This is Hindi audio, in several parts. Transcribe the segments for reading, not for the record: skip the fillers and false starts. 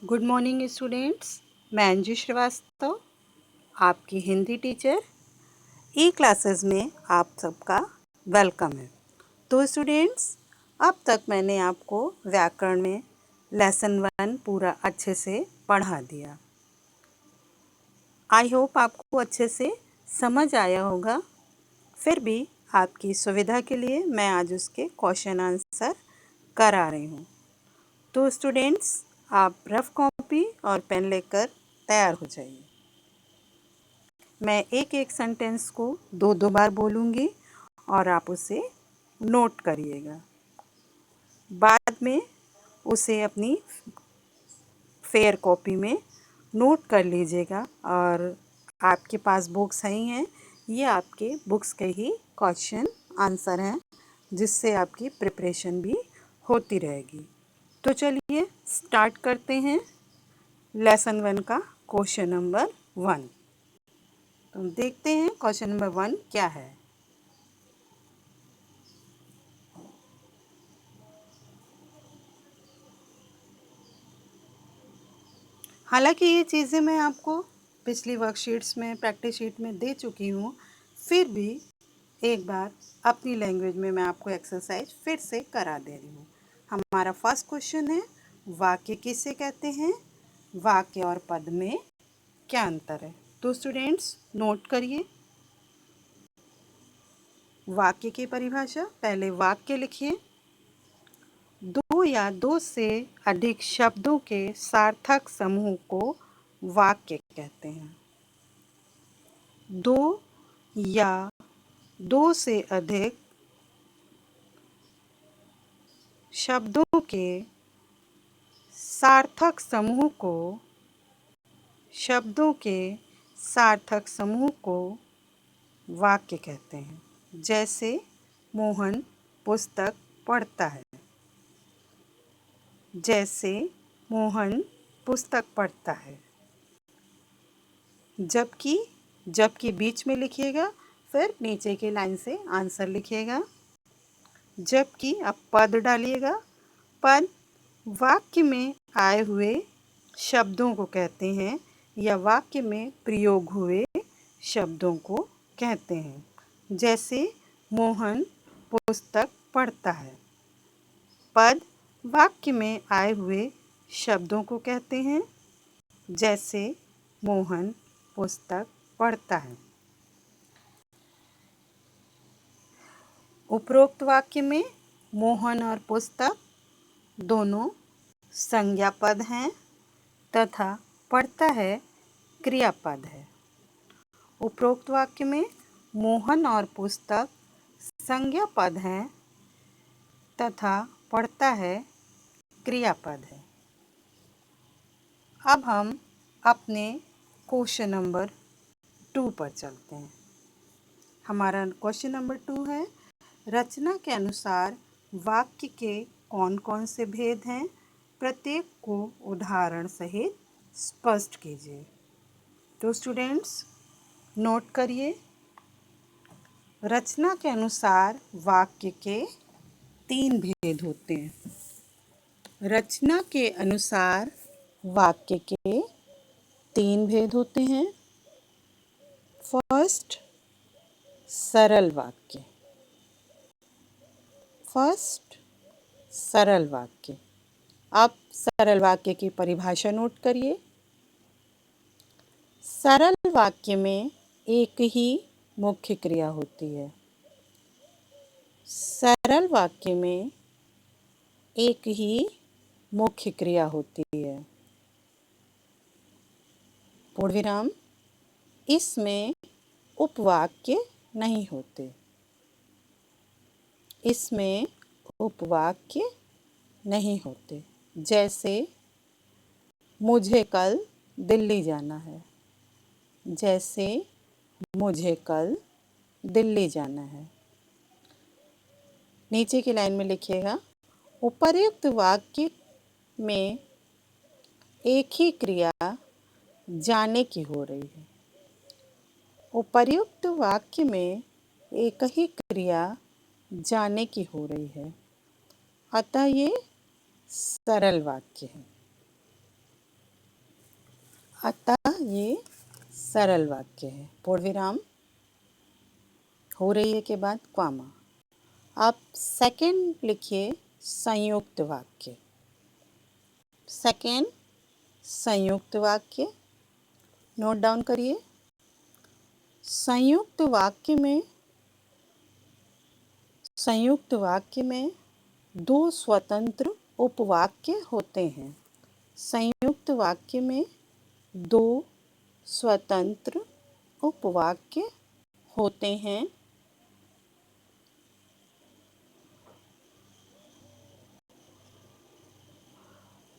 Good morning students. मैं अंजू श्रीवास्तव, आपकी हिंदी टीचर। ई क्लासेस में आप सबका वेलकम है। तो स्टूडेंट्स, अब तक मैंने आपको व्याकरण में लेसन 1 पूरा अच्छे से पढ़ा दिया। आई होप आपको अच्छे से समझ आया होगा। फिर भी आपकी सुविधा के लिए मैं आज उसके क्वेश्चन आंसर करा रही हूँ। तो स्टूडेंट्स, आप रफ कॉपी और पेन लेकर तैयार हो जाइए। मैं एक एक सेंटेंस को दो दो बार बोलूँगी और आप उसे नोट करिएगा। बाद में उसे अपनी फेयर कॉपी में नोट कर लीजिएगा। और आपके पास बुक्स ही हैं, ये आपके बुक्स के ही क्वेश्चन आंसर हैं, जिससे आपकी प्रिपरेशन भी होती रहेगी। तो चलिए स्टार्ट करते हैं लेसन 1 का क्वेश्चन नंबर 1। तो हम देखते हैं क्वेश्चन नंबर 1 क्या है। हालांकि ये चीज़ें मैं आपको पिछली वर्कशीट्स में, प्रैक्टिस शीट में दे चुकी हूँ, फिर भी एक बार अपनी लैंग्वेज में मैं आपको एक्सरसाइज फिर से करा दे रही हूँ। हमारा फर्स्ट क्वेश्चन है, वाक्य किसे कहते हैं? वाक्य और पद में क्या अंतर है? तो स्टूडेंट्स नोट करिए। वाक्य की परिभाषा, पहले वाक्य लिखिए। दो या दो से अधिक शब्दों के सार्थक समूह को वाक्य कहते हैं। दो या दो से अधिक शब्दों के सार्थक समूह को वाक्य कहते हैं। जैसे मोहन पुस्तक पढ़ता है। जैसे मोहन पुस्तक पढ़ता है। जबकि बीच में लिखिएगा, फिर नीचे की लाइन से आंसर लिखिएगा। जबकि अब पद डालिएगा। पद वाक्य में आए हुए शब्दों को कहते हैं या वाक्य में प्रयोग हुए शब्दों को कहते हैं। जैसे मोहन पुस्तक पढ़ता है। पद वाक्य में आए हुए शब्दों को कहते हैं। जैसे मोहन पुस्तक पढ़ता है। उपरोक्त वाक्य में मोहन और पुस्तक दोनों संज्ञा पद हैं तथा पढ़ता है क्रियापद है। उपरोक्त वाक्य में मोहन और पुस्तक संज्ञा पद हैं तथा पढ़ता है क्रियापद है। अब हम अपने क्वेश्चन नंबर 2 पर चलते हैं। हमारा क्वेश्चन नंबर 2 है, रचना के अनुसार वाक्य के कौन कौन से भेद हैं? प्रत्येक को उदाहरण सहित स्पष्ट कीजिए। तो स्टूडेंट्स नोट करिए। रचना के अनुसार वाक्य के 3 भेद होते हैं। रचना के अनुसार वाक्य के 3 भेद होते हैं। फर्स्ट, सरल वाक्य। अब सरल वाक्य की परिभाषा नोट करिए। सरल वाक्य में एक ही मुख्य क्रिया होती है। सरल वाक्य में एक ही मुख्य क्रिया होती है। पूर्ण विराम। इसमें उपवाक्य नहीं होते। इसमें उपवाक्य नहीं होते। जैसे मुझे कल दिल्ली जाना है। जैसे मुझे कल दिल्ली जाना है। नीचे की लाइन में लिखिएगा, उपर्युक्त वाक्य में एक ही क्रिया जाने की हो रही है। उपर्युक्त वाक्य में एक ही क्रिया जाने की हो रही है, अतः ये सरल वाक्य है। अतः ये सरल वाक्य है। पूर्ण विराम हो रही है के बाद कॉमा। अब सेकंड लिखिए संयुक्त वाक्य। सेकंड संयुक्त वाक्य नोट डाउन करिए। संयुक्त वाक्य में दो स्वतंत्र उपवाक्य होते हैं। संयुक्त वाक्य में दो स्वतंत्र उपवाक्य होते हैं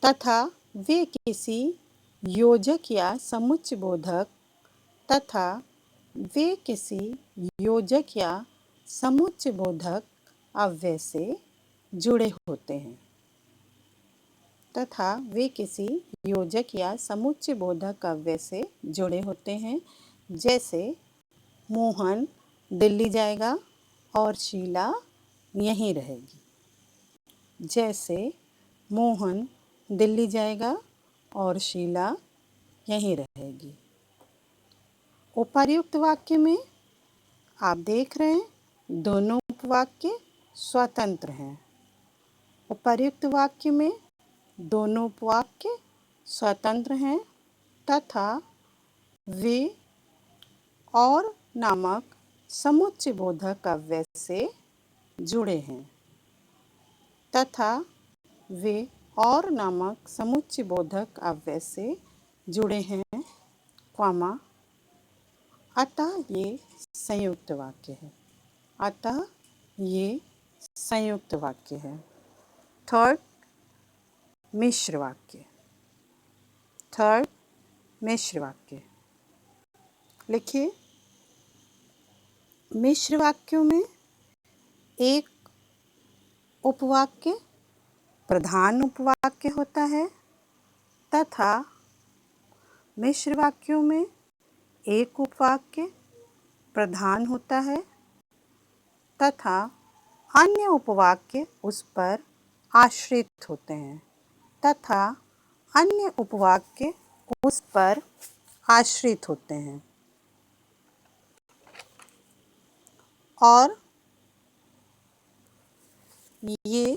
तथा वे किसी योजक या समुच्चयबोधक अव्यय से जुड़े होते हैं। जैसे मोहन दिल्ली जाएगा और शीला यहीं रहेगी। जैसे मोहन दिल्ली जाएगा और शीला यहीं रहेगी। उपर्युक्त वाक्य में आप देख रहे हैं दोनों उपवाक्य स्वतंत्र हैं। उपर्युक्त वाक्य में दोनों उपवाक्य स्वतंत्र हैं तथा वे और नामक समुच्चयबोधक अव्यय से जुड़े हैं। कॉमा अतः ये संयुक्त वाक्य है। थर्ड मिश्र वाक्य लिखिए। मिश्र वाक्यों में एक उपवाक्य प्रधान उपवाक्य होता है तथा मिश्र वाक्यों में एक उपवाक्य प्रधान होता है तथा अन्य उपवाक्य उस पर आश्रित होते हैं और ये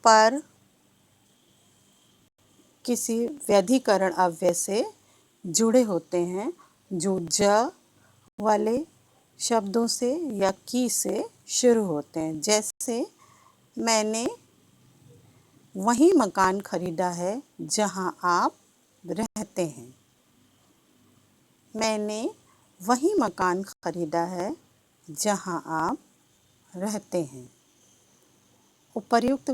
पर किसी व्यधिकरण अव्यय से जुड़े होते हैं जो ज वाले शब्दों से या की से शुरू होते हैं। जैसे मैंने वही मकान खरीदा है जहां आप रहते हैं। मैंने वही मकान खरीदा है जहां आप रहते हैं। उपर्युक्त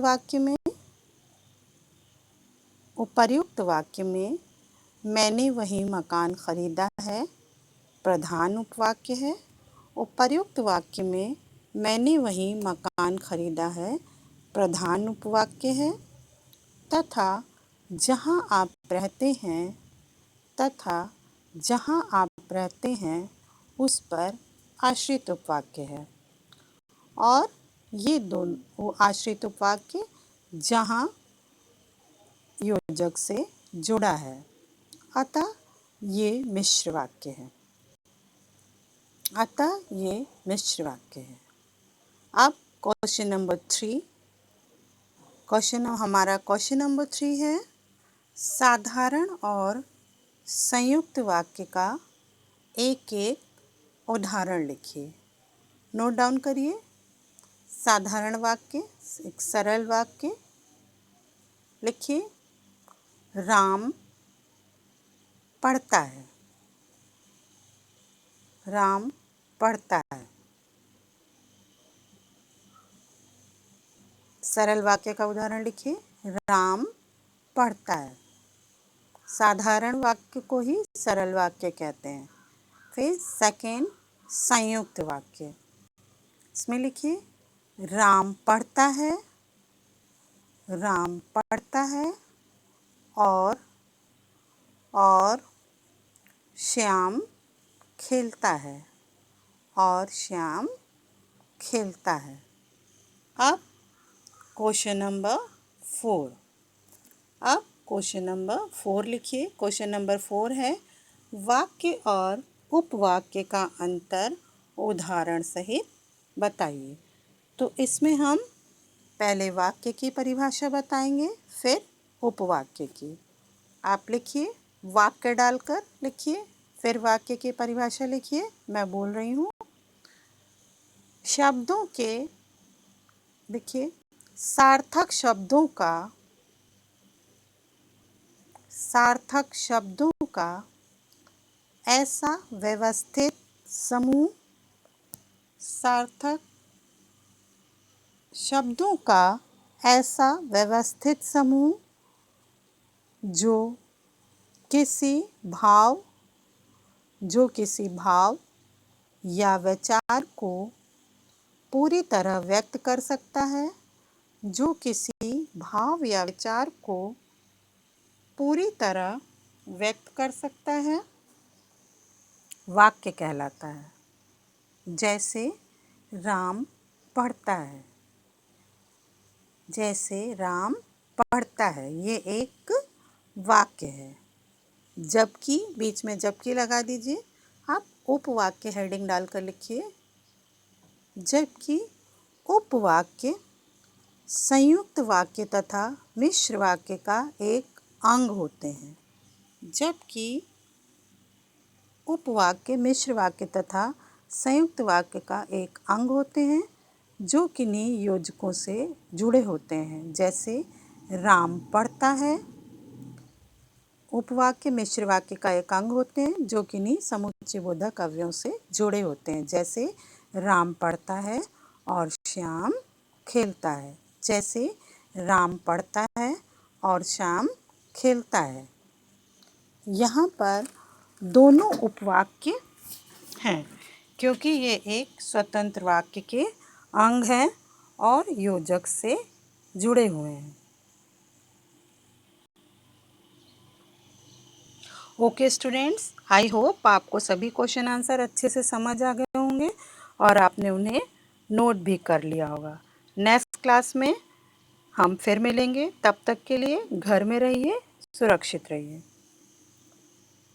वाक्य में मैंने वही मकान खरीदा है प्रधान उपवाक्य है। उपर्युक्त वाक्य में मैंने वही मकान खरीदा है प्रधान उपवाक्य है तथा जहां आप रहते हैं उस पर आश्रित उपवाक्य है। और ये दोनों आश्रित उपवाक्य जहां योजक से जुड़ा है। अतः ये मिश्र वाक्य है। अब क्वेश्चन नंबर 3 है साधारण और संयुक्त वाक्य का एक एक उदाहरण लिखिए। नोट डाउन करिए। साधारण वाक्य एक सरल वाक्य लिखिए। राम पढ़ता है। सरल वाक्य का उदाहरण लिखिए। राम पढ़ता है। साधारण वाक्य को ही सरल वाक्य कहते हैं। फिर सेकंड संयुक्त वाक्य, इसमें लिखिए राम पढ़ता है और श्याम खेलता है। अब क्वेश्चन नंबर 4 क्वेश्चन नंबर 4 लिखिए। क्वेश्चन नंबर 4 है, वाक्य और उपवाक्य का अंतर उदाहरण सहित बताइए। तो इसमें हम पहले वाक्य की परिभाषा बताएंगे, फिर उपवाक्य की। आप लिखिए, वाक्य डालकर लिखिए, फिर वाक्य की परिभाषा लिखिए। मैं बोल रही हूँ। शब्दों के देखिए, सार्थक शब्दों का ऐसा व्यवस्थित समूह, सार्थक शब्दों का ऐसा व्यवस्थित समूह जो किसी भाव या विचार को पूरी तरह व्यक्त कर सकता है, जो किसी भाव या विचार को पूरी तरह व्यक्त कर सकता है, वाक्य कहलाता है। जैसे राम पढ़ता है, ये एक वाक्य है। जबकि बीच में जबकि लगा दीजिए। आप उपवाक्य हेडिंग डालकर लिखिए। जबकि उपवाक्य संयुक्त वाक्य तथा मिश्र वाक्य का एक अंग होते हैं। जबकि उपवाक्य मिश्र वाक्य तथा संयुक्त वाक्य का एक अंग होते हैं, जो किन्हीं योजकों से जुड़े होते हैं। जैसे राम पढ़ता है, उपवाक्य मिश्र वाक्य का एक अंग होते हैं, जो किन्हीं समुच्चयबोधक अवयवों से जुड़े होते हैं। जैसे राम पढ़ता है और श्याम खेलता है। जैसे राम पढ़ता है और श्याम खेलता है। यहाँ पर दोनों उपवाक्य हैं, क्योंकि ये एक स्वतंत्र वाक्य के अंग हैं और योजक से जुड़े हुए हैं। ओके स्टूडेंट्स, आई होप आपको सभी क्वेश्चन आंसर अच्छे से समझ आ गए होंगे और आपने उन्हें नोट भी कर लिया होगा। नेक्स्ट क्लास में हम फिर मिलेंगे। तब तक के लिए घर में रहिए, सुरक्षित रहिए।